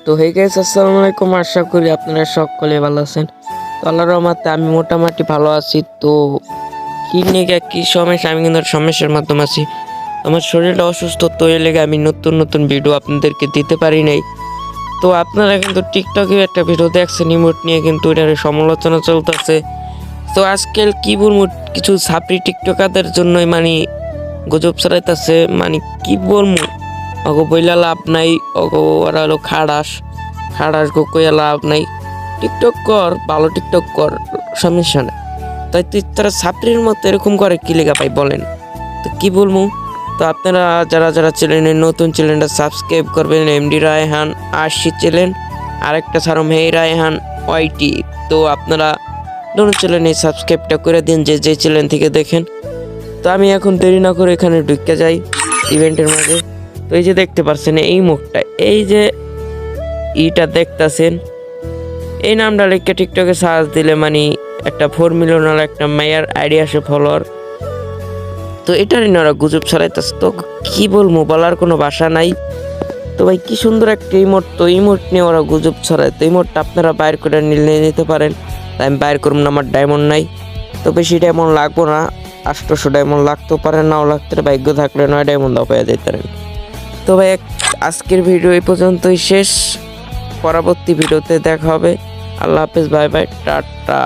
তো hey guys, আসসালামু আলাইকুম। আশা করি আপনারা সকলে ভালো আছেন। তো আল্লাহর রহমতে আমি মোটামুটি ভালো আছি। তো কি নিয়ে কি সমস্যা, আমি কিন্তু সমস্যার মাধ্যমে আছি। আমার শরীরটা অসুস্থ, তো এর লেগে আমি নতুন নতুন ভিডিও আপনাদেরকে দিতে পারি নাই। তো আপনারা কিন্তু টিকটকে একটা ভিডিও দেখছেন ইমোট নিয়ে, কিন্তু এটার সমালোচনা চলতেছে। তো আজকাল কি বলবো, কিছু ছাপড়ি টিকটকারদের জন্যই মানে গুজব ছড়াইতেছে। মানে কি বলবো, অগো বইলা লাভ নাই, অগো ওরা হলো খাড়াস খাড়াস গো কইয়া লাভ নাই। টিকটক কর, ভালো টিকটক কর, সমস্যা নেই। তাই তুই তারা ছাত্রীর মতো এরকম করে কি লেগা পাই বলেন? তো কি বলবো, তো আপনারা যারা যারা চ্যানেলে নতুন, চ্যানেলটা সাবস্ক্রাইব করবেন। এমডি রায়হান আশি চ্যানেল, আরেকটা ছাড়ম হে রায়হান ওয়াইটি। তো আপনারা দুটো চ্যানেলে সাবস্ক্রাইবটা করে দিন, যে যে চ্যানেল থেকে দেখেন। তো আমি এখন দেরি না করে এখানে ঢুকে যাই ইভেন্টের মাঝে। তো এই যে দেখতে পাচ্ছেন এই মুখটা, এই যে ইটা দেখতেছেন, এই নামটা লিখে টিকটকে সার্চ দিলে মানে একটা 4 মিলিয়ন একটা মেয়ার আইডি আসে ফলোয়ার। তো এটারই না ওরা গুজব ছড়াইতেছে। তো কি বলবো, বলার কোনো ভাষা নাই। তো ভাই কি সুন্দর একটা ইমোট, তো ইমোট নিয়ে ওরা গুজব ছড়ায়। তো ইমোটটা আপনারা বাইর করে নিতে পারেন। তাই আমি বাইর করব না, আমার ডায়মন্ড নাই। তো বেশি ডায়মন্ড লাগবো না, 800 ডায়মন্ড লাগতেও পারে, নাও লাগতে পারে। ভাগ্য থাকলে 9 ডায়মন্ড পেয়ে যেতে পারেন। তো ভাই আজকের ভিডিও এই পর্যন্তই শেষ। পরবর্তী ভিডিওতে দেখা হবে। আল্লাহ হাফেজ, বাই বাই, টাটা।